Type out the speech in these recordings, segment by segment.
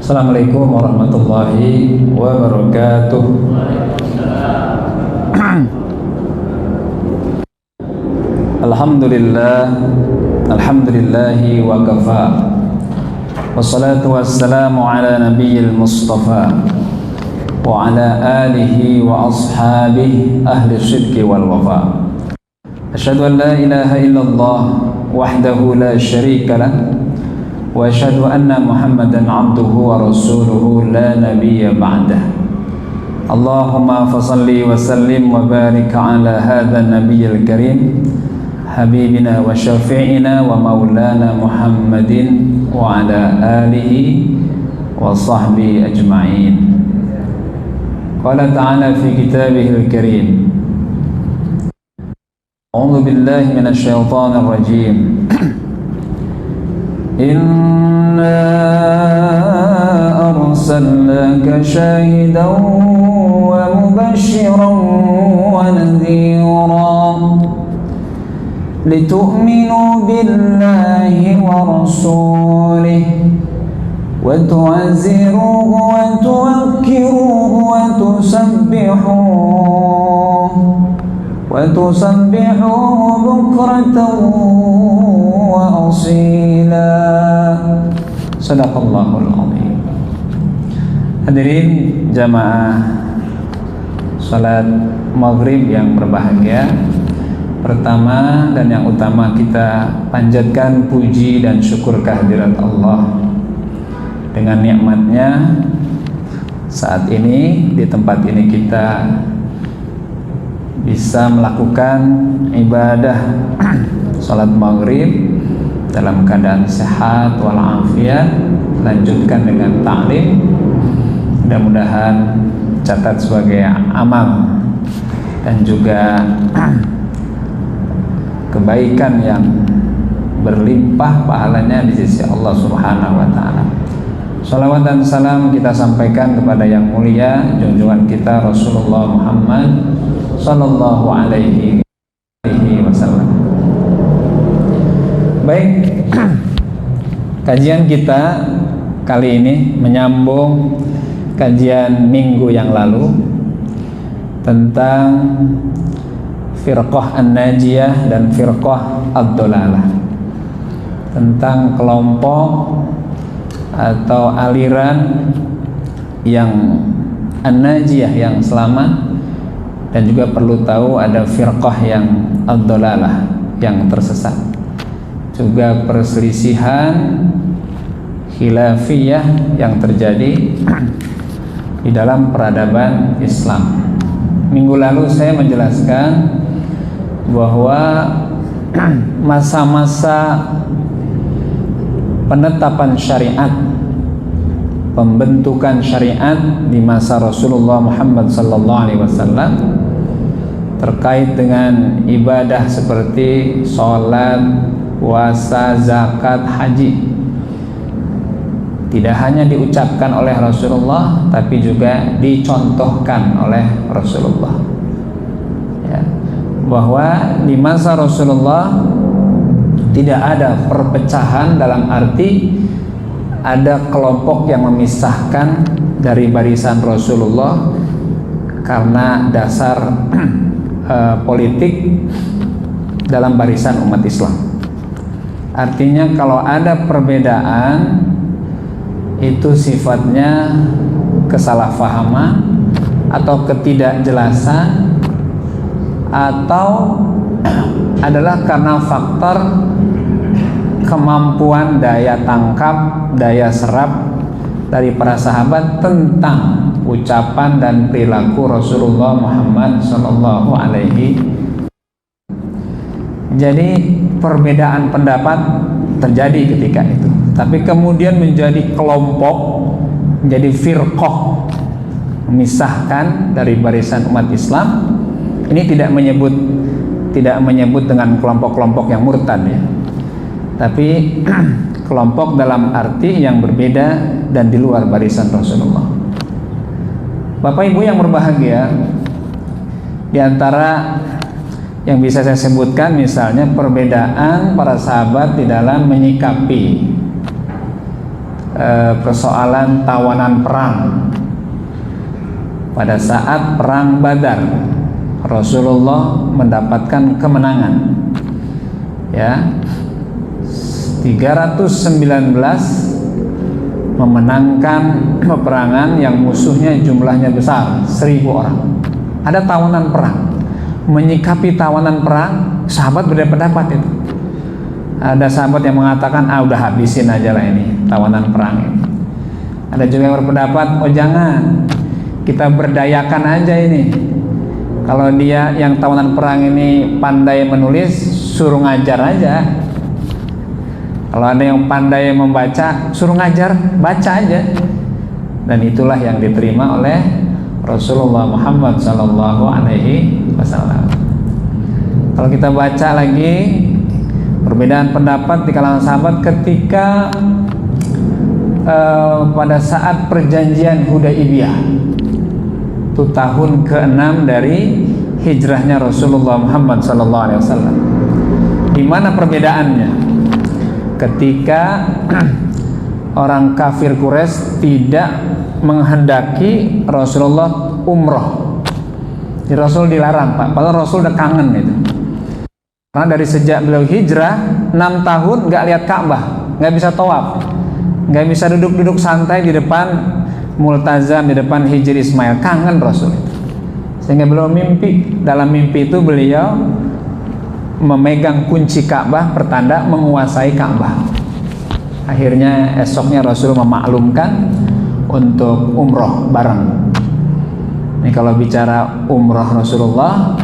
Assalamualaikum warahmatullahi wabarakatuh. Alhamdulillahi wa kafa. Wassalatu wassalamu ala nabiyil mustafa wa ala alihi wa ashabihi ahli sidqi wal wafa. Asyhadu an la ilaha illallah wahdahu la syarika lah wa asyhadu anna Muhammadan abduhu wa rasuluhu la nabiyya ba'dah. Allahumma fasalli wa sallim wa barik ala hadha nabiyyil karim habibina wa syafi'ina wa maulana Muhammadin wa ala alihi wa sahbihi ajma'in. Qala ta'ala fi kitabihil karim, a'udzu billahi minasy syaithanir rajim. Inna arsalnaka syahidan wa mubasysyiran wa nadhiran litu'minu billahi wa rasulihi wa tu'azziruhu wa tuwakkiruhu wa tusabbihuhu bukratan wa asila. Sadaqallahul azim. Hadirin jamaah salat maghrib yang berbahagia, pertama dan yang utama kita panjatkan puji dan syukur kehadirat Allah. Dengan nikmatnya saat ini di tempat ini kita bisa melakukan ibadah salat maghrib dalam keadaan sehat walafiat, lanjutkan dengan ta'lim. Mudah-mudahan catat sebagai amal dan juga kebaikan yang berlimpah pahalanya di sisi Allah Subhanahu wa taala. Salawat dan salam kita sampaikan kepada yang mulia junjungan kita Rasulullah Muhammad sallallahu alaihi wasallam. Baik, kajian kita kali ini menyambung kajian minggu yang lalu tentang firqah an-najiyah dan firqah ad-dolalah, tentang kelompok atau aliran yang an-najiyah yang selamat, dan juga perlu tahu ada firqah yang ad-dolalah yang tersesat. Juga perselisihan khilafiyah yang terjadi di dalam peradaban Islam. Minggu lalu saya menjelaskan bahwa masa-masa penetapan syariat, pembentukan syariat di masa Rasulullah Muhammad sallallahu alaihi wasallam terkait dengan ibadah seperti sholat, puasa, zakat, haji, tidak hanya diucapkan oleh Rasulullah tapi juga dicontohkan oleh Rasulullah, ya, bahwa di masa Rasulullah tidak ada perpecahan dalam arti ada kelompok yang memisahkan dari barisan Rasulullah karena dasar politik dalam barisan umat Islam. Artinya kalau ada perbedaan itu sifatnya kesalahpahaman atau ketidakjelasan, atau adalah karena faktor kemampuan daya tangkap, daya serap dari para sahabat tentang ucapan dan perilaku Rasulullah Muhammad sallallahu alaihi. Jadi perbedaan pendapat terjadi ketika itu, tapi kemudian menjadi kelompok, menjadi firqah, memisahkan dari barisan umat Islam. Ini tidak menyebut dengan kelompok-kelompok yang murtad, ya, tapi kelompok dalam arti yang berbeda dan di luar barisan Rasulullah. Bapak Ibu yang berbahagia, di antara yang bisa saya sebutkan misalnya perbedaan para sahabat di dalam menyikapi persoalan tawanan perang. Pada saat perang Badar, Rasulullah mendapatkan kemenangan, ya, 319 memenangkan peperangan yang musuhnya jumlahnya besar, 1000 orang. Ada tawanan perang. Menyikapi tawanan perang, sahabat berpendapat itu. Ada sahabat yang mengatakan, udah habisin aja lah ini tawanan perang ini. Ada juga yang berpendapat, oh jangan, kita berdayakan aja ini. Kalau dia yang tawanan perang ini pandai menulis, suruh ngajar aja. Kalau ada yang pandai membaca, suruh ngajar, baca aja. Dan itulah yang diterima oleh Rasulullah Muhammad SAW. Kalau kita baca lagi perbedaan pendapat di kalangan sahabat ketika pada saat perjanjian Hudaibiyah, itu tahun ke-6 dari hijrahnya Rasulullah Muhammad SAW. Di mana perbedaannya? Ketika orang kafir Quraisy tidak menghendaki Rasulullah umroh, jadi Rasul dilarang, Pak. Padahal Rasul udah kangen itu. Karena dari sejak beliau hijrah 6 tahun nggak lihat Ka'bah, nggak bisa tawaf, nggak bisa duduk-duduk santai di depan Multazam, di depan Hijr Ismail. Kangen Rasul itu. Sehingga beliau mimpi. Dalam mimpi itu beliau memegang kunci Ka'bah, pertanda menguasai Ka'bah. Akhirnya esoknya Rasul memaklumkan untuk umroh bareng. Ini kalau bicara umroh Rasulullah,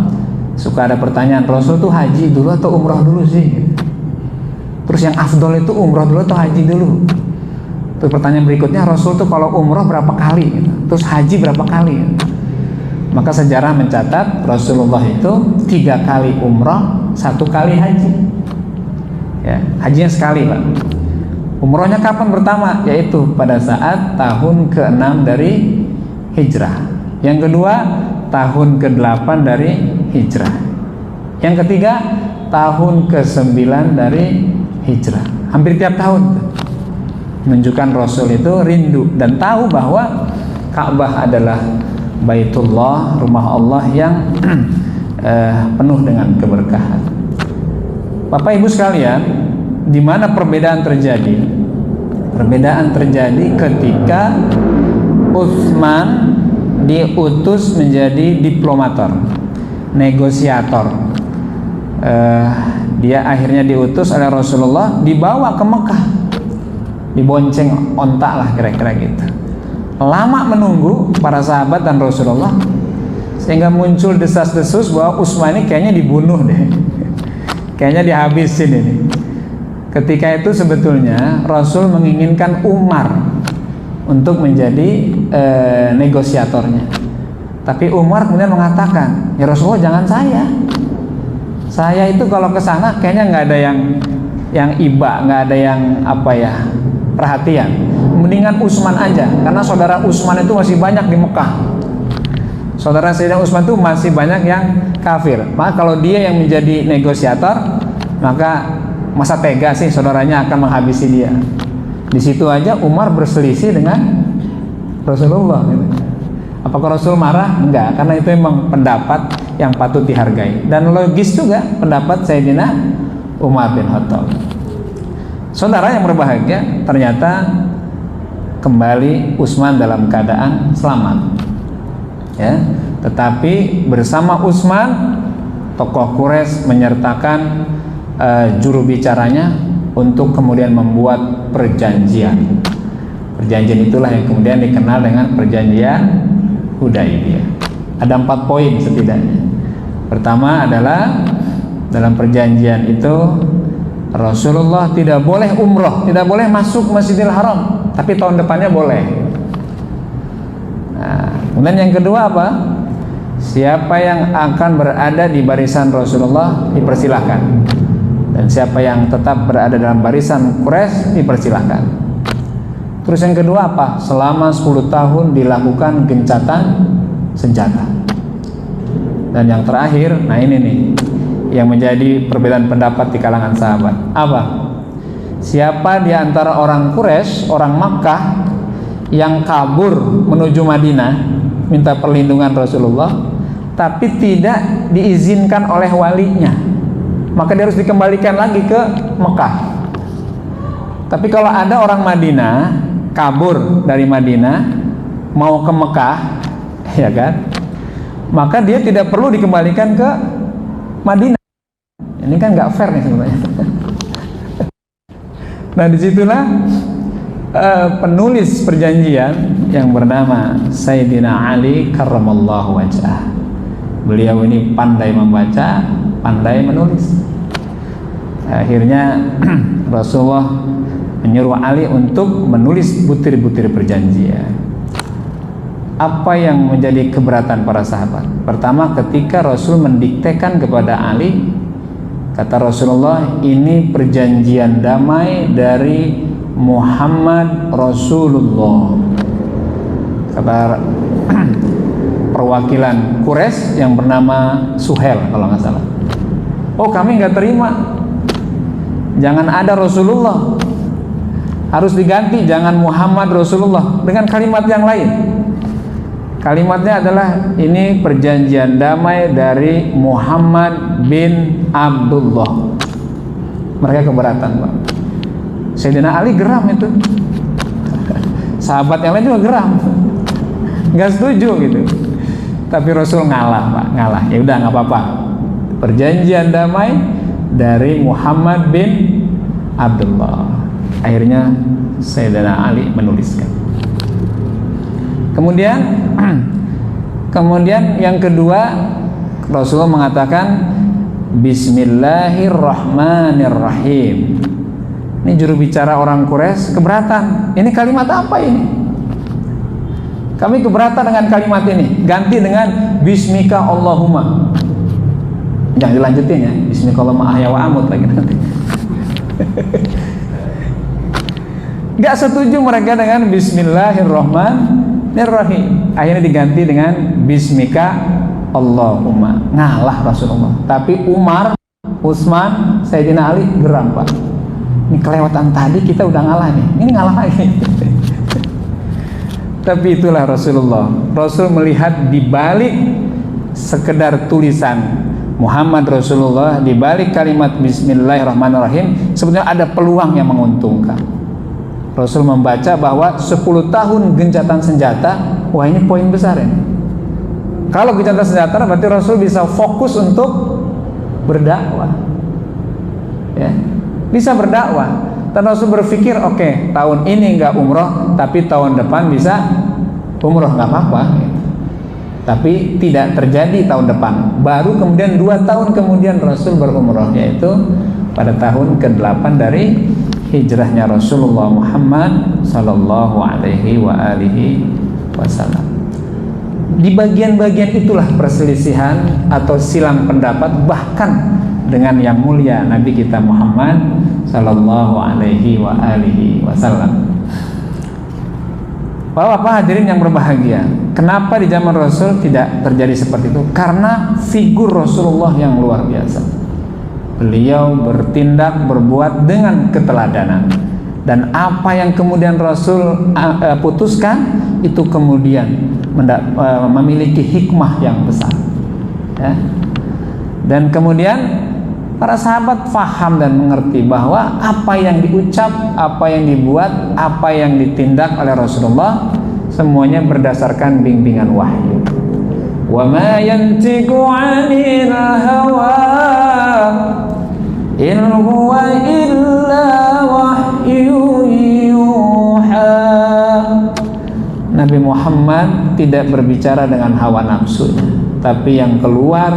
suka ada pertanyaan, Rasul tuh haji dulu atau umroh dulu sih? Terus yang afdol itu umroh dulu atau haji dulu? Terus pertanyaan berikutnya, Rasul tuh kalau umroh berapa kali? Terus haji berapa kali? Maka sejarah mencatat Rasulullah itu 3 kali umroh, 1 kali haji. Ya, hajinya sekali, Pak. Umrohnya kapan pertama? Yaitu pada saat tahun ke-6 dari hijrah. Yang kedua, tahun ke-8 dari hijrah. Yang ketiga, tahun ke-9 dari hijrah. Hampir tiap tahun. Menunjukkan Rasul itu rindu dan tahu bahwa Ka'bah adalah Baitullah, rumah Allah yang penuh dengan keberkahan. Bapak Ibu sekalian, di mana perbedaan terjadi? Perbedaan terjadi ketika Utsman diutus menjadi diplomator, negosiator. Dia akhirnya diutus oleh Rasulullah, dibawa ke Mekah, dibonceng onta lah kira-kira gitu. Lama menunggu para sahabat dan Rasulullah, sehingga muncul desas-desus bahwa Utsman ini kayaknya dibunuh deh, kayaknya dihabisin ini. Ketika itu sebetulnya Rasul menginginkan Umar untuk menjadi negosiatornya, tapi Umar kemudian mengatakan, ya Rasulullah jangan saya itu kalau ke sana kayaknya nggak ada yang iba, nggak ada yang perhatian. Mendingan Utsman aja, karena saudara Utsman itu masih banyak di Mekah. Saudara Sayyidina Utsman itu masih banyak yang kafir. Maka kalau dia yang menjadi negosiator, maka masa tega sih saudaranya akan menghabisi dia. Di situ aja Umar berselisih dengan Rasulullah. Apakah Rasul marah? Enggak, karena itu memang pendapat yang patut dihargai. Dan logis juga pendapat Sayyidina Umar bin Khattab. Saudara yang berbahagia, ternyata kembali Utsman dalam keadaan selamat. Ya, tetapi bersama Utsman, tokoh Quraisy menyertakan juru bicaranya untuk kemudian membuat perjanjian. Perjanjian itulah yang kemudian dikenal dengan perjanjian Hudaibiyah. Ada 4 poin setidaknya. Pertama adalah dalam perjanjian itu Rasulullah tidak boleh umroh, tidak boleh masuk Masjidil Haram, tapi tahun depannya boleh. Nah, kemudian yang kedua apa? Siapa yang akan berada di barisan Rasulullah dipersilahkan, dan siapa yang tetap berada dalam barisan Quraisy dipersilahkan. Terus yang kedua apa? Selama 10 tahun dilakukan gencatan senjata. Dan yang terakhir, nah ini nih yang menjadi perbedaan pendapat di kalangan sahabat. Apa? siapa di antara orang Quraisy, orang Makkah yang kabur menuju Madinah minta perlindungan Rasulullah, tapi tidak diizinkan oleh walinya, maka dia harus dikembalikan lagi ke Mekah. Tapi kalau ada orang Madinah kabur dari Madinah mau ke Mekah, ya kan, maka dia tidak perlu dikembalikan ke Madinah. Ini kan nggak fair nih sebenarnya. Nah, disitulah penulis perjanjian yang bernama Sayyidina Ali karramallahu wajhah. Beliau ini pandai membaca, pandai menulis. Akhirnya Rasulullah menyuruh Ali untuk menulis butir-butir perjanjian. Apa yang menjadi keberatan para sahabat? Pertama, ketika Rasul mendiktekan kepada Ali, kata Rasulullah, ini perjanjian damai dari Muhammad Rasulullah. Kata perwakilan Quraisy yang bernama Suhel kalau nggak salah. Oh, kami nggak terima. Jangan ada Rasulullah. Harus diganti, jangan Muhammad Rasulullah, dengan kalimat yang lain. Kalimatnya adalah ini perjanjian damai dari Muhammad bin Abdullah. Mereka keberatan, Pak. Sayyidina Ali geram itu. Sahabat yang lain juga geram. Nggak setuju gitu. Tapi Rasul ngalah, Pak, ngalah. Ya udah, nggak apa-apa. Perjanjian damai dari Muhammad bin Abdullah. Akhirnya Sayyidina Ali menuliskan. Kemudian yang kedua, Rasulullah mengatakan Bismillahirrahmanirrahim. Ini juru bicara orang Quraisy keberatan. Ini kalimat apa ini? Kami keberatan dengan kalimat ini. Ganti dengan Bismika Allahumma. Jangan dilanjutin ya. Bismika Allahumma ahya wa amut lagi nanti. Gak setuju mereka dengan Bismillahirrahmanirrahim. Akhirnya diganti dengan Bismika Allahumma. Ngalah Rasulullah. Tapi Umar, Utsman, Sayyidina Ali geram, Pak. Ini kelewatan tadi kita udah ngalah nih. Ini ngalah lagi. Tapi itulah Rasulullah. Rasul melihat di balik sekedar tulisan Muhammad Rasulullah, di balik kalimat Bismillahirrahmanirrahim, sebenarnya ada peluang yang menguntungkan. Rasul membaca bahwa 10 tahun gencatan senjata, wah ini poin besar ya. Kalau gencatan senjata berarti Rasul bisa fokus untuk berdakwah, ya, bisa berdakwah. Dan Rasul berpikir, oke, tahun ini nggak umroh, tapi tahun depan bisa umroh, nggak apa-apa. Tapi tidak terjadi tahun depan. Baru kemudian 2 tahun kemudian Rasul berumroh, yaitu pada tahun ke-8 dari hijrahnya Rasulullah Muhammad sallallahu alaihi wa alihi wasallam. Di bagian-bagian itulah perselisihan atau silang pendapat, bahkan dengan yang mulia Nabi kita Muhammad sallallahu alaihi wa alihi wasallam. Bapak-bapak hadirin yang berbahagia, kenapa di zaman Rasul tidak terjadi seperti itu? Karena figur Rasulullah yang luar biasa. Beliau bertindak, berbuat dengan keteladanan, dan apa yang kemudian Rasul putuskan itu kemudian memiliki hikmah yang besar, ya. Dan kemudian para sahabat faham dan mengerti bahwa apa yang diucap, apa yang dibuat, apa yang ditindak oleh Rasulullah semuanya berdasarkan bimbingan wahyu. Wa ma yantiqu 'anil hawa in huwa illa wahyu yuha. Nabi Muhammad tidak berbicara dengan hawa nafsunya, tapi yang keluar,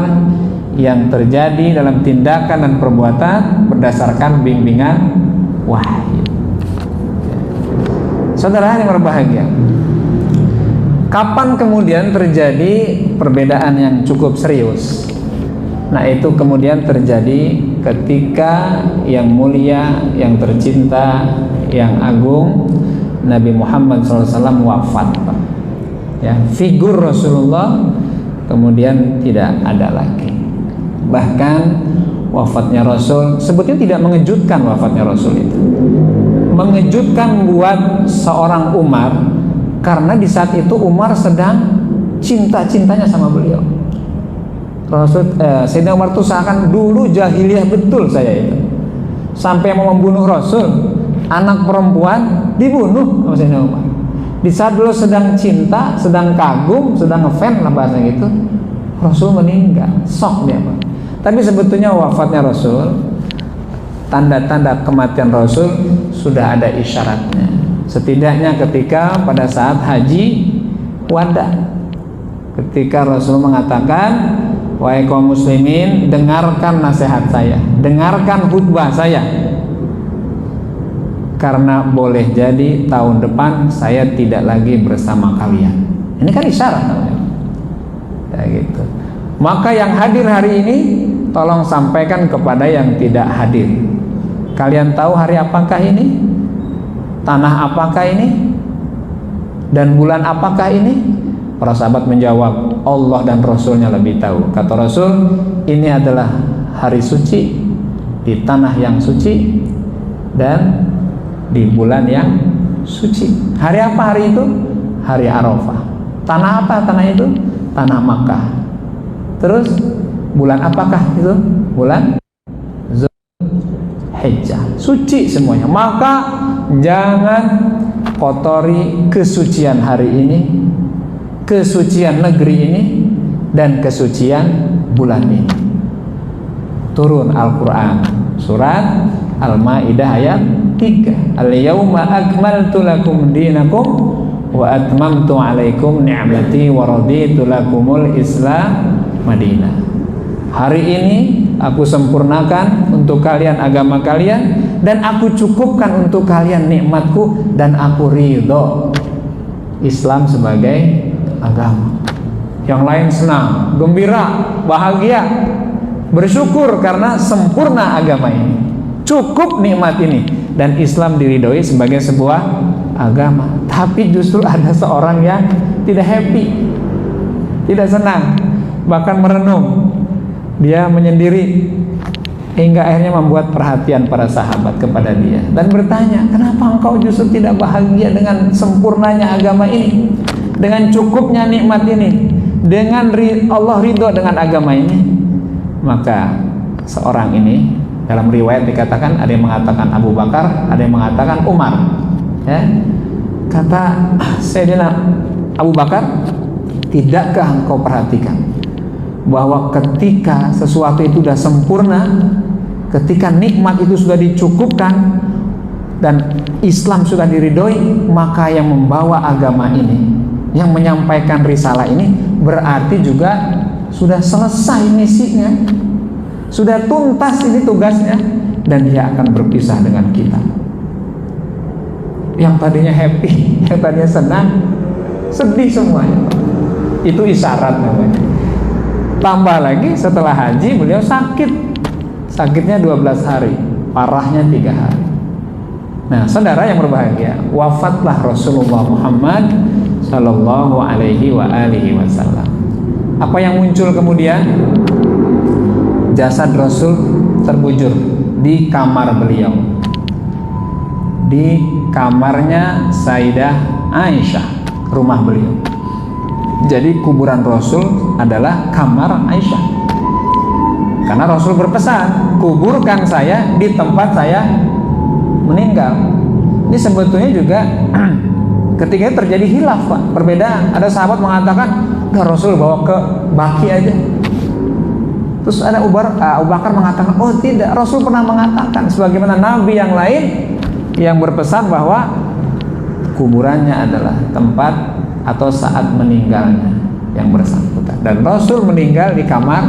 yang terjadi dalam tindakan dan perbuatan berdasarkan bimbingan wahyu. Saudara yang berbahagia, kapan kemudian terjadi perbedaan yang cukup serius? Nah, itu kemudian terjadi ketika yang mulia, yang tercinta, yang agung Nabi Muhammad SAW wafat, ya, figur Rasulullah kemudian tidak ada lagi. Bahkan wafatnya Rasul. Sebetulnya tidak mengejutkan wafatnya Rasul itu. Mengejutkan buat seorang Umar, karena di saat itu Umar sedang cinta-cintanya sama beliau. Sayyidina Umar itu seakan dulu jahiliyah betul saya itu, sampai mau membunuh Rasul, anak perempuan dibunuh sama Sayyidina Umar. Di saat beliau sedang cinta, sedang kagum, sedang ngefans lah bahasa gitu, Rasul meninggal, shock dia Pak. Tapi sebetulnya wafatnya Rasul, tanda-tanda kematian Rasul sudah ada isyaratnya. Setidaknya ketika pada saat haji wada, ketika Rasul mengatakan, wahai kaum muslimin, dengarkan nasihat saya, dengarkan khutbah saya, karena boleh jadi tahun depan saya tidak lagi bersama kalian. Ini kan isyarat namanya. Ya gitu. Maka yang hadir hari ini tolong sampaikan kepada yang tidak hadir. Kalian tahu hari apakah ini? Tanah apakah ini? Dan bulan apakah ini? Para sahabat menjawab, Allah dan Rasulnya lebih tahu. Kata Rasul, ini adalah hari suci di tanah yang suci dan di bulan yang suci. Hari apa hari itu? Hari Arafah. Tanah apa tanah itu? Tanah Makkah. Terus bulan apakah itu? Bulan Zulhijjah. Suci semuanya. Maka jangan kotori kesucian hari ini, kesucian negeri ini, dan kesucian bulan ini. Turun Al-Quran surat Al-Ma'idah ayat 3. Al-yawma akmaltu lakum dinakum wa atmamtu alaikum ni'mati wa raditu lakumul Islam Madinah. Hari ini aku sempurnakan untuk kalian agama kalian, dan aku cukupkan untuk kalian nikmatku, dan aku ridho Islam sebagai agama. Yang lain senang, gembira, bahagia, bersyukur karena sempurna agama ini, cukup nikmat ini, dan Islam diridhoi sebagai sebuah agama. Tapi justru ada seorang yang tidak happy, tidak senang, bahkan merenung. Dia menyendiri, hingga akhirnya membuat perhatian para sahabat kepada dia dan bertanya, kenapa engkau justru tidak bahagia dengan sempurnanya agama ini, dengan cukupnya nikmat ini, dengan Allah ridho dengan agama ini? Maka seorang ini, dalam riwayat dikatakan, ada yang mengatakan Abu Bakar, ada yang mengatakan Umar, ya. Kata Sayyidina Abu Bakar, tidakkah engkau perhatikan bahwa ketika sesuatu itu sudah sempurna, ketika nikmat itu sudah dicukupkan dan Islam sudah diridhoi, maka yang membawa agama ini, yang menyampaikan risalah ini, berarti juga sudah selesai misinya, sudah tuntas ini tugasnya, dan dia akan berpisah dengan kita. Yang tadinya happy, yang tadinya senang, sedih semuanya. Itu isyarat namanya. Tambah lagi setelah haji beliau sakit, sakitnya 12 hari, parahnya 3 hari. Nah, saudara yang berbahagia, wafatlah Rasulullah Muhammad Sallallahu Alaihi Wasallam. Apa yang muncul kemudian? Jasad Rasul terbujur di kamar beliau, di kamarnya Sayyidah Aisyah, rumah beliau. Jadi kuburan Rasul adalah kamar Aisyah, karena Rasul berpesan, kuburkan saya di tempat saya meninggal. Ini sebetulnya juga ketika terjadi khilaf, Pak, perbedaan. Ada sahabat mengatakan, udah Rasul bawa ke Baqi aja. Terus ada Abu Bakar mengatakan, oh tidak, Rasul pernah mengatakan, sebagaimana Nabi yang lain yang berpesan bahwa kuburannya adalah tempat atau saat meninggalnya yang bersangkutan, dan Rasul meninggal di kamar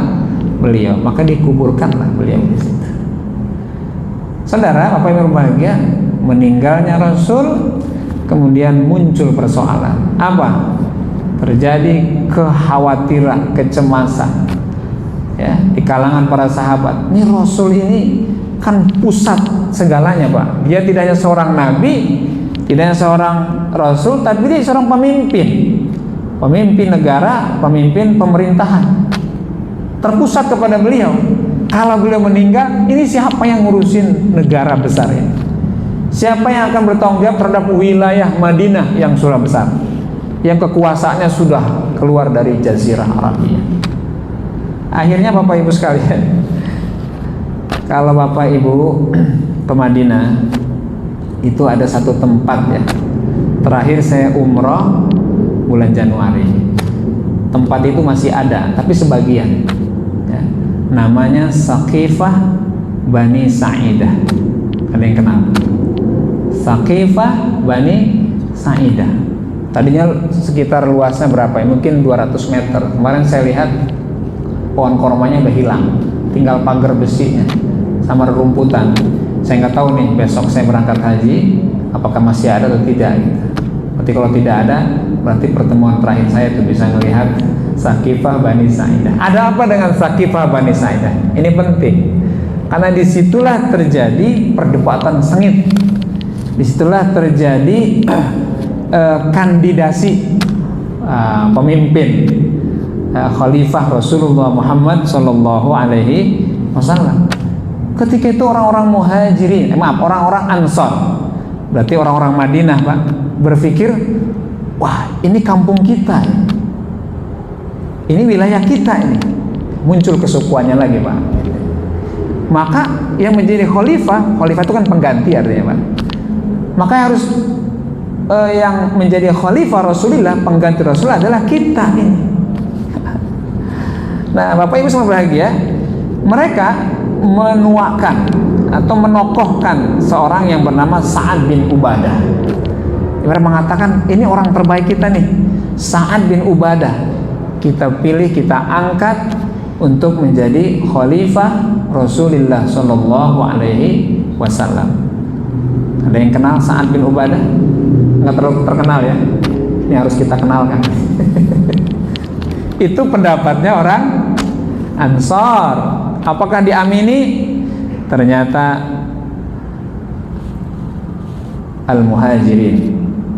beliau, maka dikuburkanlah beliau di situ. Saudara, apa yang berbahagia, meninggalnya Rasul, kemudian muncul persoalan. Apa? Terjadi kekhawatiran, kecemasan, ya, di kalangan para sahabat. Ini Rasul ini kan pusat segalanya, Pak. Dia tidak hanya seorang nabi, tidak hanya seorang Rasul, tapi dia seorang pemimpin negara, pemimpin pemerintahan. Terpusat kepada beliau. kalau beliau meninggal, ini siapa yang ngurusin negara besar ini? Siapa yang akan bertanggung jawab terhadap wilayah Madinah yang sudah besar, yang kekuasaannya sudah keluar dari Jazirah Arabia? Akhirnya Bapak Ibu sekalian, kalau Bapak Ibu ke Madinah, itu ada satu tempat ya. Terakhir saya umroh bulan Januari. Tempat itu masih ada, tapi sebagian ya. Namanya Saqifah Bani Sa'idah. Ada yang kenal? Saqifah Bani Sa'idah. Tadinya sekitar luasnya berapa ya? Mungkin 200 meter. Kemarin saya lihat pohon kormanya udah hilang, tinggal pagar besinya sama rerumputan. Saya nggak tahu nih besok saya berangkat haji apakah masih ada atau tidak gitu. Berarti kalau tidak ada, berarti pertemuan terakhir saya itu bisa melihat Saqifah Bani Sa'idah. Ada apa dengan Saqifah Bani Sa'idah? Ini penting karena disitulah terjadi perdebatan sengit, disitulah terjadi kandidasi pemimpin Khalifah Rasulullah Muhammad Sallallahu Alaihi Wasallam. Ketika itu orang-orang muhajirin, orang-orang Ansor, berarti orang-orang Madinah, Pak, berpikir, wah ini kampung kita, ini wilayah kita, ini muncul kesukuannya lagi, Pak. Maka yang menjadi khalifah itu kan pengganti artinya, Pak. Maka harus yang menjadi khalifah Rasulullah, pengganti Rasulullah adalah kita ini. Nah, Bapak Ibu semua bahagia, mereka menuakan atau menokohkan seorang yang bernama Sa'ad bin Ubadah. Mereka mengatakan, ini orang terbaik kita nih, Sa'ad bin Ubadah. Kita pilih, kita angkat untuk menjadi khalifah Rasulullah Sallallahu Alaihi Wasallam. Ada yang kenal Sa'ad bin Ubadah? Nggak terlalu terkenal ya. Ini harus kita kenalkan. Itu pendapatnya orang Ansor. Apakah diamini? Ternyata Al-Muhajirin,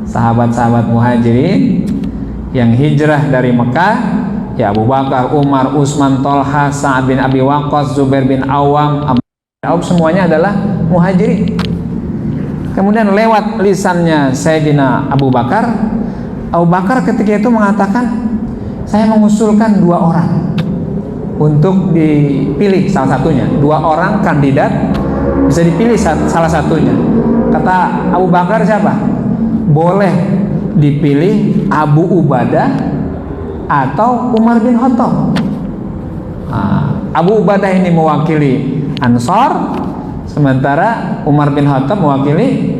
sahabat-sahabat Muhajirin yang hijrah dari Mekah, ya Abu Bakar, Umar, Utsman, Tolha, Sa'ad bin Abi Waqqas, Zubair bin Awam, Abu Auf, semuanya adalah Muhajirin. Kemudian lewat lisannya Sayyidina Abu Bakar ketika itu mengatakan, saya mengusulkan 2 orang untuk dipilih salah satunya. 2 orang kandidat bisa dipilih salah satunya. Kata Abu Bakar, siapa? Boleh dipilih Abu Ubadah atau Umar bin Khattab. Abu Ubadah ini mewakili Ansor, sementara Umar bin Khattab mewakili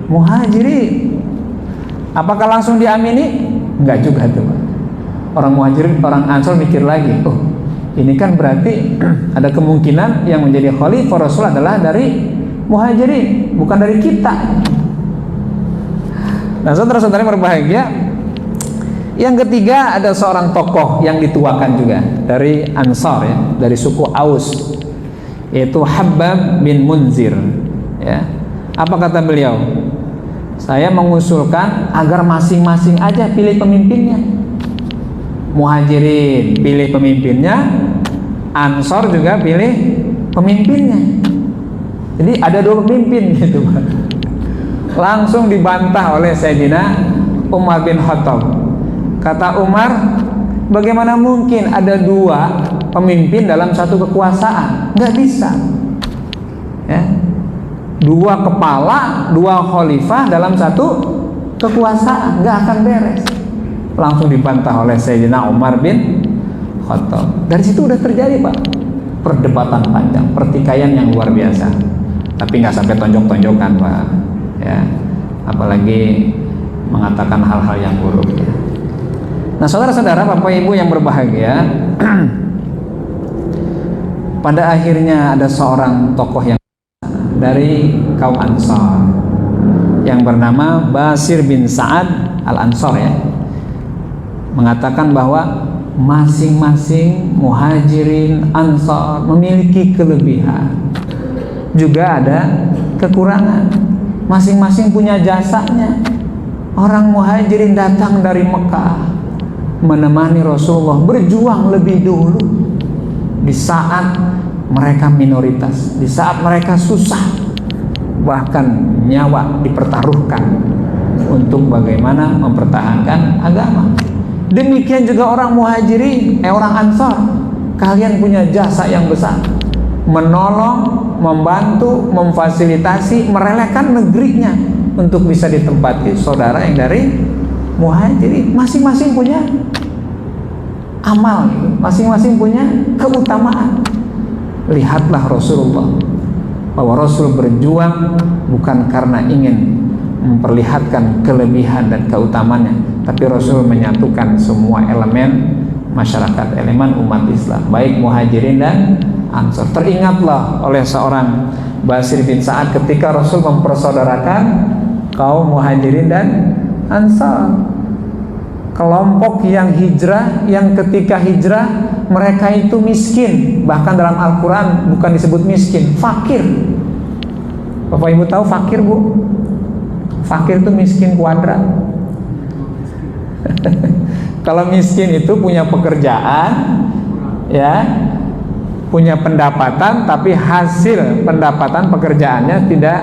Muhajirin. Apakah langsung diamini? Enggak juga tuh. Orang Muhajirin, orang Ansor mikir lagi, oh ini kan berarti ada kemungkinan yang menjadi khalifah Rasul adalah dari Muhajirin, bukan dari kita. Nah, saudara-saudara yang berbahagia, yang ketiga ada seorang tokoh yang dituakan juga dari Ansar ya, dari suku Aus, yaitu Habbab bin Munzir ya. Apa kata beliau? Saya mengusulkan agar masing-masing aja pilih pemimpinnya. Muhajirin pilih pemimpinnya, Ansor juga pilih pemimpinnya. Jadi ada 2 pemimpin gitu, Pak. Langsung dibantah oleh Sayyidina Umar bin Khattab. Kata Umar, bagaimana mungkin ada 2 pemimpin dalam satu kekuasaan? Nggak bisa ya. 2 kepala, 2 khalifah dalam satu kekuasaan, nggak akan beres. Langsung dibantah oleh Sayyidina Umar bin Khattab. Dari situ udah terjadi, Pak, perdebatan panjang, pertikaian yang luar biasa. Tapi nggak sampai tonjok-tonjokan, Pak ya, apalagi mengatakan hal-hal yang buruk ya. Nah, saudara-saudara, Bapak Ibu yang berbahagia, pada akhirnya ada seorang tokoh yang dari kaum Ansar yang bernama Basir bin Sa'ad Al-Ansar ya, mengatakan bahwa masing-masing Muhajirin, Ansar memiliki kelebihan, juga ada kekurangan. Masing-masing punya jasanya. Orang Muhajirin datang dari Mekah menemani Rasulullah, berjuang lebih dulu di saat mereka minoritas, di saat mereka susah, bahkan nyawa dipertaruhkan untuk bagaimana mempertahankan agama. Demikian juga orang muhajirin, orang ansor, kalian punya jasa yang besar, menolong, membantu, memfasilitasi, merelakan negerinya untuk bisa ditempati saudara yang dari muhajirin. Masing-masing punya amal, masing-masing punya keutamaan. Lihatlah Rasulullah, bahwa Rasul berjuang bukan karena ingin memperlihatkan kelebihan dan keutamaannya, tapi Rasul menyatukan semua elemen masyarakat, elemen umat Islam, baik muhajirin dan ansor. Teringatlah oleh seorang Basir bin Sa'ad ketika Rasul mempersaudarakan kaum muhajirin dan ansor, kelompok yang hijrah, yang ketika hijrah mereka itu miskin, bahkan dalam Al-Quran bukan disebut miskin, fakir. Bapak Ibu tahu fakir, Bu? Fakir itu miskin kuadrat. Kalau miskin itu punya pekerjaan, ya, punya pendapatan, tapi hasil pendapatan pekerjaannya tidak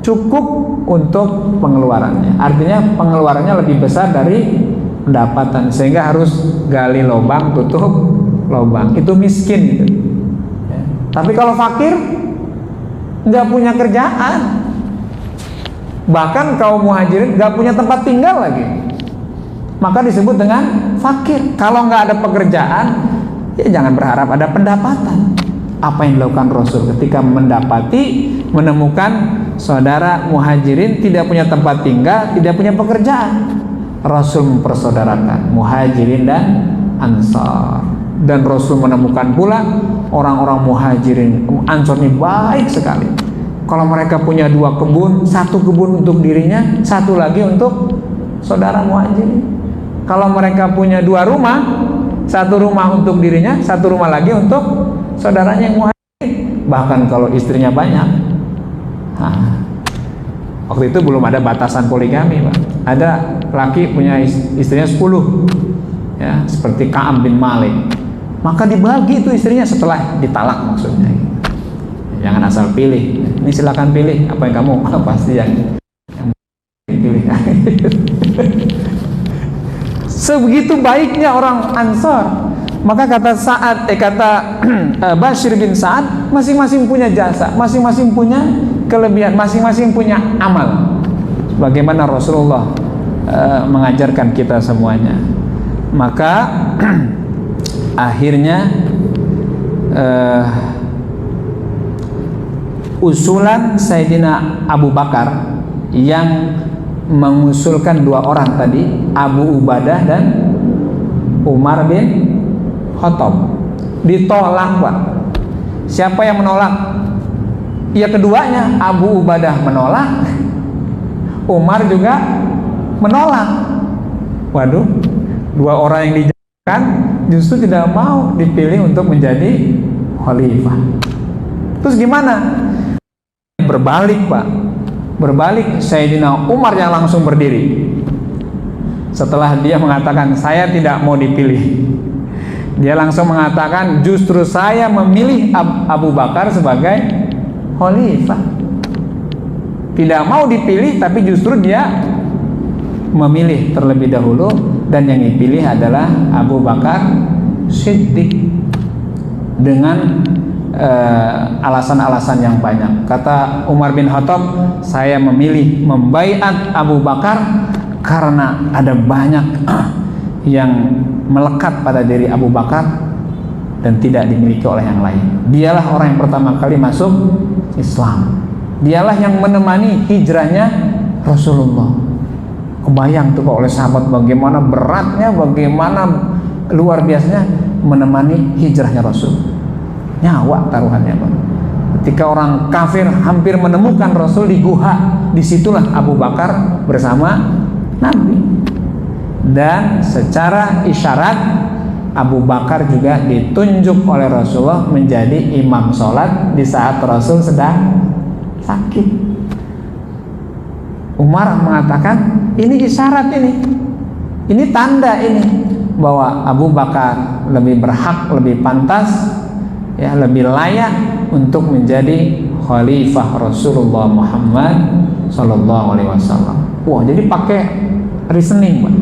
cukup untuk pengeluarannya. Artinya pengeluarannya lebih besar dari pendapatan, sehingga harus gali lubang tutup lubang. Itu miskin gitu. Ya. Tapi kalau fakir nggak punya kerjaan, bahkan kaum muhajirin nggak punya tempat tinggal lagi, maka disebut dengan fakir. Kalau nggak ada pekerjaan, ya jangan berharap ada pendapatan. Apa yang dilakukan Rasul ketika menemukan saudara muhajirin tidak punya tempat tinggal, tidak punya pekerjaan? Rasul mempersaudarakan muhajirin dan ansar, dan Rasul menemukan pula orang-orang muhajirin ansar ini baik sekali. Kalau mereka punya 2 kebun, 1 kebun untuk dirinya, 1 lagi untuk saudara muhajirin. Kalau mereka punya 2 rumah, 1 rumah untuk dirinya, 1 rumah lagi untuk saudaranya yang muhajirin. Bahkan kalau istrinya banyak, waktu itu belum ada batasan poligami, Pak. Ada laki punya istrinya 10, ya, seperti Ka'ab bin Malik, maka dibagi itu istrinya setelah ditalak maksudnya. Jangan asal pilih. Ini silakan pilih apa yang kamu, pasti yang pilih. Sebegitu baiknya orang Ansor. Maka kata Bashir bin Sa'ad, masing-masing punya jasa, masing-masing punya kelebihan, masing-masing punya amal. Bagaimana Rasulullah mengajarkan kita semuanya. Maka akhirnya usulan Sayyidina Abu Bakar yang mengusulkan 2 orang tadi, Abu Ubadah dan Umar bin Khattab, ditolak, Pak. Siapa yang menolak? Ya keduanya, Abu Ubadah menolak, Umar juga menolak. Waduh, 2 orang yang dijadikan justru tidak mau dipilih untuk menjadi khalifah. Terus gimana? Berbalik, Pak. Berbalik, Sayyidina Umar yang langsung berdiri. Setelah dia mengatakan saya tidak mau dipilih, dia langsung mengatakan justru saya memilih Abu Bakar sebagai khalifah. Tidak mau dipilih, tapi justru dia memilih terlebih dahulu, dan yang dipilih adalah Abu Bakar Siddiq dengan alasan-alasan yang banyak. Kata Umar bin Khattab, saya memilih membaiat Abu Bakar karena ada banyak yang melekat pada diri Abu Bakar dan tidak dimiliki oleh yang lain. Dialah orang yang pertama kali masuk Islam. Dialah yang menemani hijrahnya Rasulullah. Kebayang tuh oleh sahabat bagaimana beratnya, bagaimana luar biasanya menemani hijrahnya Rasul. Nyawa taruhannya, Pak. Ketika orang kafir hampir menemukan Rasul di guha, disitulah Abu Bakar bersama Nabi. Dan secara isyarat Abu Bakar juga ditunjuk oleh Rasulullah menjadi imam sholat di saat Rasul sedang sakit. Umar mengatakan ini isyarat, ini tanda ini bahwa Abu Bakar lebih berhak, lebih pantas, ya lebih layak untuk menjadi khalifah Rasulullah Muhammad sallallahu alaihi wasallam. Wah, jadi pakai reasoning, Pak.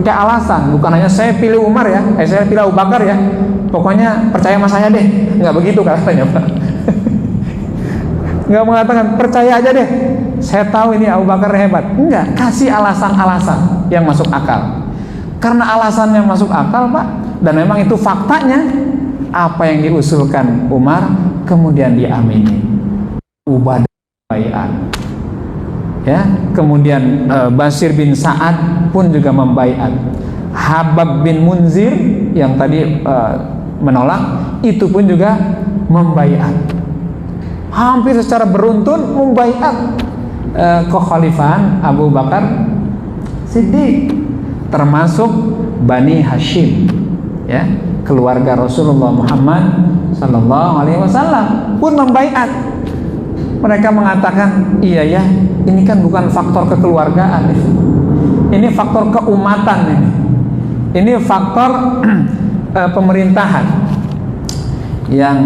Pakai alasan, bukan hanya saya pilih Umar ya, saya pilih Abu Bakar ya. Pokoknya percaya sama saya deh. Enggak begitu katanya, Pak. Enggak mengatakan percaya aja deh. Saya tahu ini Abu Bakar hebat. Enggak, kasih alasan-alasan yang masuk akal. Karena alasan yang masuk akal, Pak, dan memang itu faktanya, apa yang diusulkan Umar kemudian diamini. Ubadah baiat. Ya, kemudian Basir bin Sa'ad pun juga membaiat. Habab bin Munzir yang tadi menolak itu pun juga membaiat. Hampir secara beruntun membaiat kekhalifahan Abu Bakar Siddiq, termasuk Bani Hashim, ya, keluarga Rasulullah Muhammad sallallahu alaihi wasallam pun membaiat. Mereka mengatakan, iya ya, ini kan bukan faktor kekeluargaan, ini faktor keumatan, ini faktor pemerintahan yang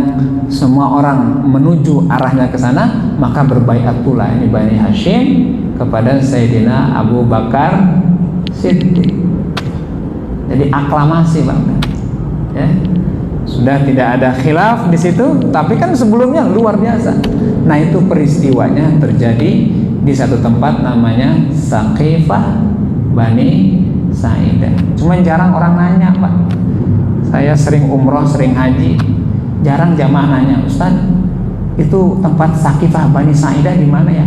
semua orang menuju arahnya ke sana, maka berbaiat pula ini Bani Hashim kepada Sayyidina Abu Bakar Siddiq. Jadi aklamasi, Bang, ya. Sudah tidak ada khilaf di situ, tapi kan sebelumnya luar biasa. Nah, itu peristiwanya terjadi di satu tempat namanya Saqifah Bani Sa'idah. Cuman jarang orang nanya, Pak. Saya sering umroh, sering haji, jarang jamaah nanya, Ustaz, itu tempat Saqifah Bani Sa'idah di mana ya?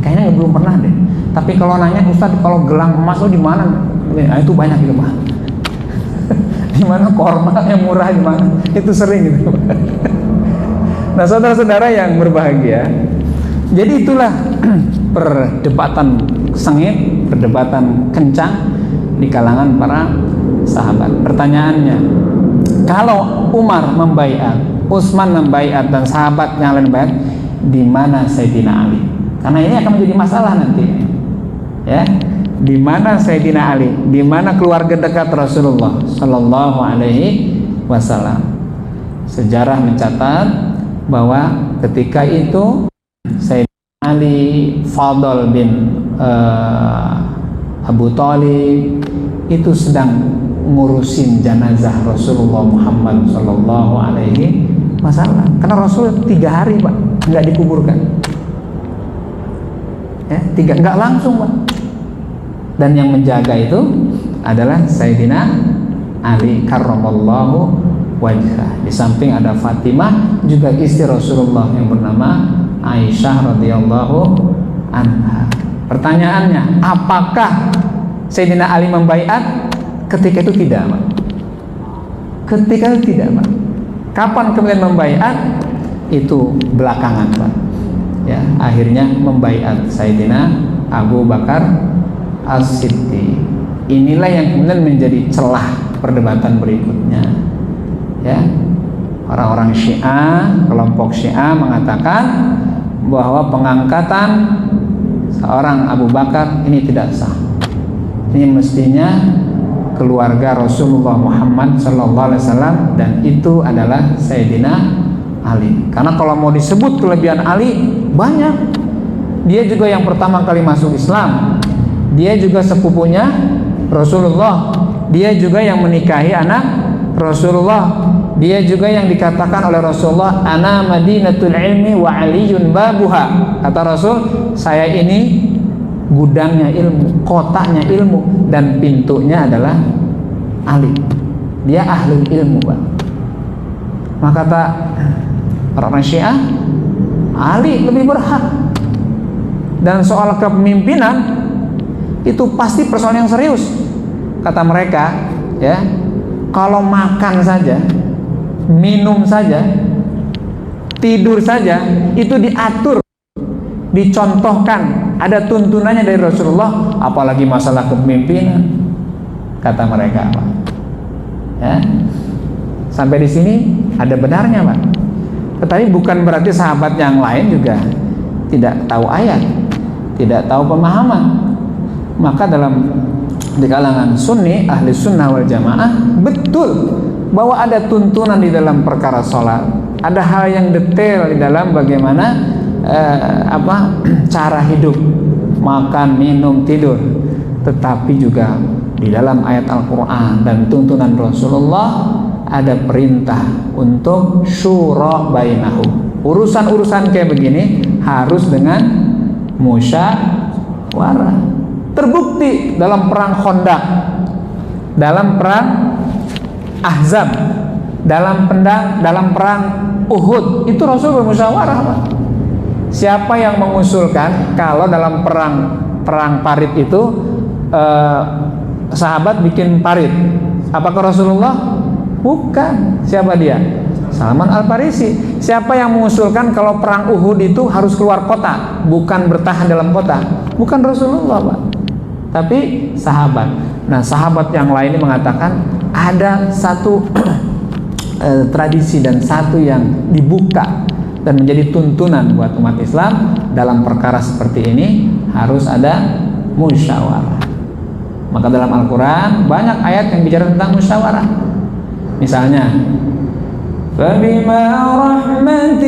Kayaknya belum pernah deh. Tapi kalau nanya, Ustaz, kalau gelang emas lo di mana? Nah, itu banyak gitu, Pak. Di mana korma yang murah di mana? Itu sering gitu. Nah, saudara-saudara yang berbahagia, jadi itulah perdebatan sengit, perdebatan kencang di kalangan para sahabat. Pertanyaannya, kalau Umar membaiat, Utsman membaiat, dan sahabat yang lain membaiat, di mana Sayyidina Ali? Karena ini akan menjadi masalah nanti, ya. Di mana Sayyidina Ali? Di mana keluarga dekat Rasulullah sallallahu alaihi wasallam? Sejarah mencatat bahwa ketika itu Sayyidina Ali Fadl bin Abu Thalib itu sedang ngurusin jenazah Rasulullah Muhammad sallallahu alaihi wasallam. Karena Rasul 3 hari, Pak, nggak dikuburkan. Ya, nggak langsung, Pak. Dan yang menjaga itu adalah Sayyidina Ali karramallahu wajhah. Di samping ada Fatimah, juga istri Rasulullah yang bernama Aisyah radhiyallahu anha. Pertanyaannya, apakah Sayyidina Ali membaiat? Ketika itu tidak, Pak. Ketika itu tidak, Pak. Kapan kemudian membaiat? Itu belakangan, Pak. Ya, akhirnya membaiat Sayyidina Abu Bakar As-Siddiq. Inilah yang kemudian menjadi celah perdebatan berikutnya, ya. Orang-orang Syiah, kelompok Syiah mengatakan bahwa pengangkatan seorang Abu Bakar ini tidak sah. Ini mestinya keluarga Rasulullah Muhammad sallallahu alaihi wasallam, dan itu adalah Sayyidina Ali. Karena kalau mau disebut kelebihan Ali banyak. Dia juga yang pertama kali masuk Islam. Dia juga sepupunya Rasulullah. Dia juga yang menikahi anak Rasulullah. Dia juga yang dikatakan oleh Rasulullah, ana madinatul ilmi wa aliyun babuha. Kata Rasul, saya ini gudangnya ilmu, kotanya ilmu, dan pintunya adalah Ali. Dia ahli ilmu, Pak. Maka kata orang Syiah, Ali lebih berhak. Dan soal kepemimpinan itu pasti persoalan yang serius, kata mereka, ya. Kalau makan saja, minum saja, tidur saja, itu diatur, dicontohkan, ada tuntunannya dari Rasulullah, apalagi masalah kepemimpinan, kata mereka, Pak. Ya. Sampai di sini ada benarnya, Pak. Tetapi bukan berarti sahabat yang lain juga tidak tahu ayat, tidak tahu pemahaman. Maka di kalangan Sunni, ahli sunnah wal jamaah, betul bahwa ada tuntunan di dalam perkara sholat, ada hal yang detail di dalam bagaimana cara hidup, makan, minum, tidur. Tetapi juga di dalam ayat Al-Quran dan tuntunan Rasulullah ada perintah untuk syura bainahum. Urusan-urusan kayak begini harus dengan musyawarah. Terbukti dalam perang Khandaq, dalam perang Ahzab, dalam perang Uhud, itu Rasul bermusyawarah, Pak. Siapa yang mengusulkan kalau dalam perang parit itu sahabat bikin parit? Apakah Rasulullah? Bukan. Siapa dia? Salman Al-Farisi. Siapa yang mengusulkan kalau perang Uhud itu harus keluar kota, bukan bertahan dalam kota? Bukan Rasulullah, Pak, tapi sahabat. Nah, sahabat yang lain ini mengatakan ada satu tradisi dan satu yang dibuka dan menjadi tuntunan buat umat Islam dalam perkara seperti ini harus ada musyawarah. Maka dalam Al-Quran banyak ayat yang bicara tentang musyawarah. Misalnya, فَبِمَا رَحْمَةٍ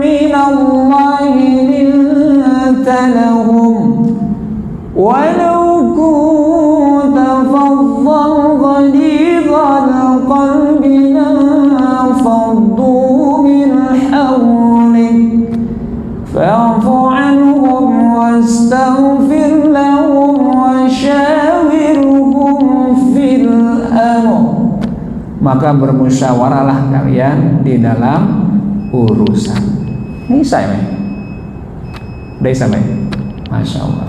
مِّنَ اللَّهِ لِنْتَ لَهُمْ وَلَوْ كُنْتَ فَظًّا غَلِيظَ الْقَلْبِ لَانفَضُّوا مِنْ حَوْلِكَ فَاعْفُ عَنْهُمْ وَاسْتَغْفِرْ لَهُمْ وَشَاوِرْهُمْ فِي الْأَمْرِ. Maka bermusyawarahlah kalian di dalam urusan. Ini saya, udah sampai. Masya Allah.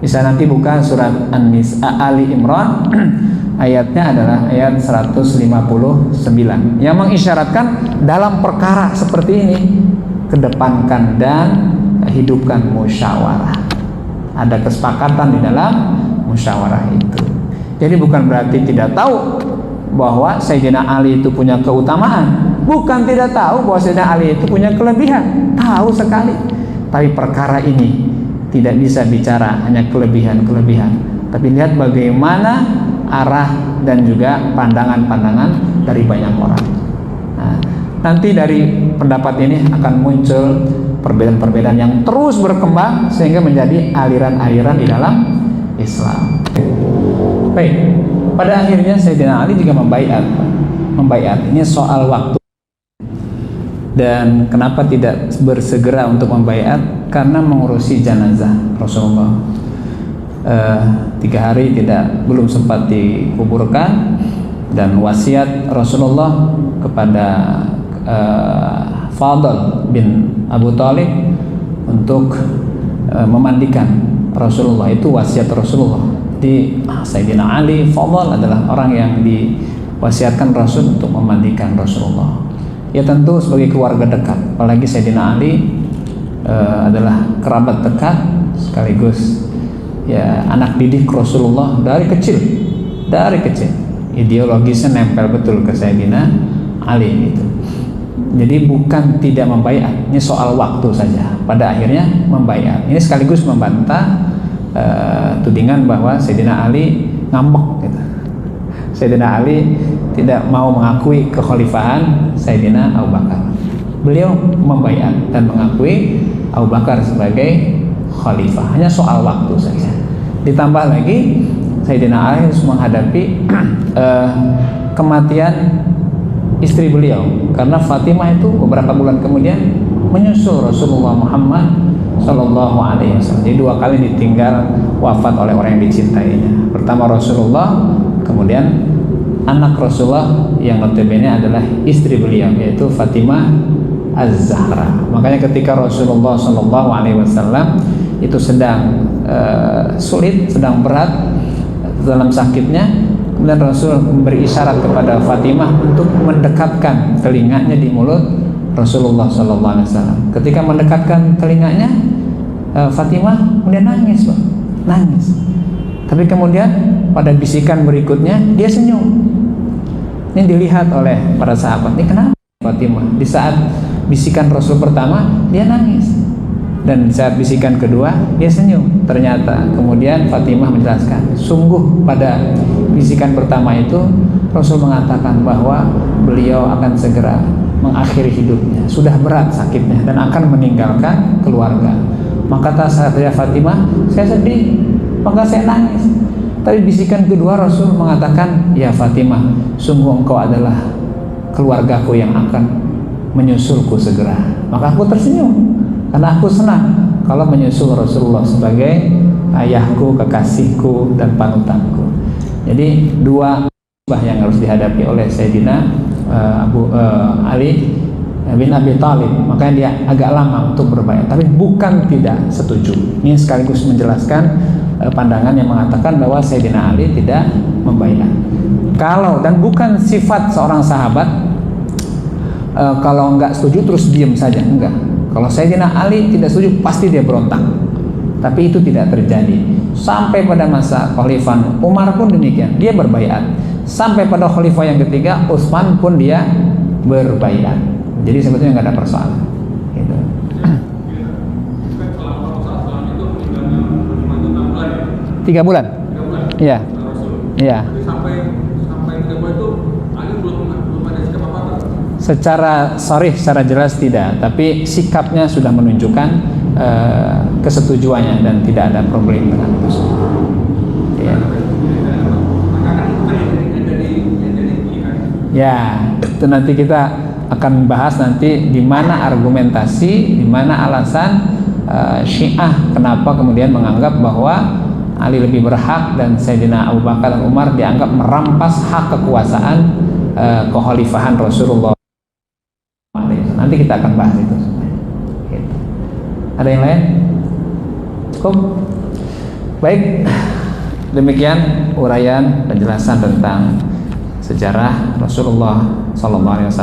Bisa nanti buka surat Ali Imran, ayatnya adalah ayat 159 yang mengisyaratkan dalam perkara seperti ini kedepankan dan hidupkan musyawarah. Ada kesepakatan di dalam musyawarah itu. Jadi bukan berarti tidak tahu bahwa Sayyidina Ali itu punya keutamaan, bukan tidak tahu bahwa Sayyidina Ali itu punya kelebihan, tahu sekali. Tapi perkara ini tidak bisa bicara hanya kelebihan-kelebihan, tapi lihat bagaimana arah dan juga pandangan-pandangan dari banyak orang. Nah, nanti dari pendapat ini akan muncul perbedaan-perbedaan yang terus berkembang sehingga menjadi aliran-aliran di dalam Islam. Baik, pada akhirnya Sayyidina Ali juga membaiat. Ini soal waktu. Dan kenapa tidak bersegera untuk membaiat? Karena mengurusi jenazah Rasulullah. 3 hari belum sempat dikuburkan, dan wasiat Rasulullah kepada Fadl bin Abu Thalib untuk memandikan Rasulullah. Itu wasiat Rasulullah. Di Sayyidina Ali Fadl adalah orang yang diwasiatkan Rasul untuk memandikan Rasulullah. Ya tentu sebagai keluarga dekat, apalagi Sayyidina Ali adalah kerabat dekat sekaligus ya anak didik Rasulullah dari kecil. Ideologisnya nempel betul ke Sayyidina Ali itu. Jadi bukan tidak membaiat, ini soal waktu saja. Pada akhirnya membaiat. Ini sekaligus membantah tudingan bahwa Sayyidina Ali ngambek gitu. Sayyidina Ali tidak mau mengakui kekhalifahan Sayyidina Abu Bakar. Beliau membaiat dan mengakui Abu Bakar sebagai khalifah. Hanya soal waktu saja. Ditambah lagi Sayyidina Ali harus menghadapi kematian istri beliau, karena Fatimah itu beberapa bulan kemudian menyusul Rasulullah Muhammad Sallallahu Alaihi Wasallam. Jadi 2 kali ditinggal wafat oleh orang yang dicintainya. Pertama Rasulullah, kemudian anak Rasulullah yang notabene adalah istri beliau, yaitu Fatimah Az-Zahra. Makanya ketika Rasulullah Sallallahu Alaihi Wasallam itu sedang sulit, sedang berat dalam sakitnya, kemudian Rasul memberi isyarat kepada Fatimah untuk mendekatkan telinganya di mulut Rasulullah Sallallahu Alaihi Wasallam. Ketika mendekatkan telinganya, Fatimah kemudian nangis, Pak. Nangis. Tapi kemudian pada bisikan berikutnya dia senyum. Ini dilihat oleh para sahabat. Ini kenapa Fatimah? Di saat bisikan Rasul pertama dia nangis, dan di saat bisikan kedua dia senyum. Ternyata kemudian Fatimah menjelaskan, sungguh pada bisikan pertama itu Rasul mengatakan bahwa beliau akan segera mengakhiri hidupnya, sudah berat sakitnya dan akan meninggalkan keluarga. Maka kata saya Fatimah, saya sedih, maka saya nangis. Tapi bisikan kedua Rasul mengatakan, ya Fatimah, sungguh engkau adalah keluargaku yang akan menyusulku segera. Maka aku tersenyum karena aku senang kalau menyusul Rasulullah sebagai ayahku, kekasihku, dan panutanku. Jadi dua musibah yang harus dihadapi oleh Sayyidina Ali bin Abi Thalib, makanya dia agak lama untuk berbaiat, tapi bukan tidak setuju. Ini sekaligus menjelaskan pandangan yang mengatakan bahwa Sayyidina Ali tidak membaiat. Kalau dan bukan sifat seorang sahabat kalau enggak setuju terus diam saja, enggak. Kalau Sayyidina Ali tidak setuju pasti dia berontak. Tapi itu tidak terjadi. Sampai pada masa Khalifah Umar pun demikian, dia berbaiat. Sampai pada Khalifah yang ketiga Utsman pun dia berbaiat. Jadi sebetulnya nggak ada persoalan. Gitu. 3 bulan. Iya. Iya. Sampai 3 bulan itu Ali belum ada sikap apa-apa. Secara jelas tidak, tapi sikapnya sudah menunjukkan kesetujuannya dan tidak ada problem dengan itu. Ya. Ya, itu nanti kita akan bahas nanti di mana argumentasi, di mana alasan Syiah kenapa kemudian menganggap bahwa Ali lebih berhak dan Sayyidina Abu Bakar dan Umar dianggap merampas hak kekuasaan kekhalifahan Rasulullah. Nanti kita akan bahas itu. Gitu. Ada yang lain? Cukup? Baik, demikian uraian penjelasan tentang sejarah Rasulullah SAW.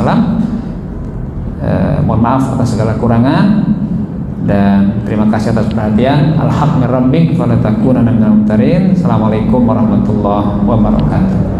Mohon maaf atas segala kurangan dan terima kasih atas perhatian. Al-haq min rabbik fala takunanna minal mumtarin. Assalamualaikum warahmatullahi wabarakatuh.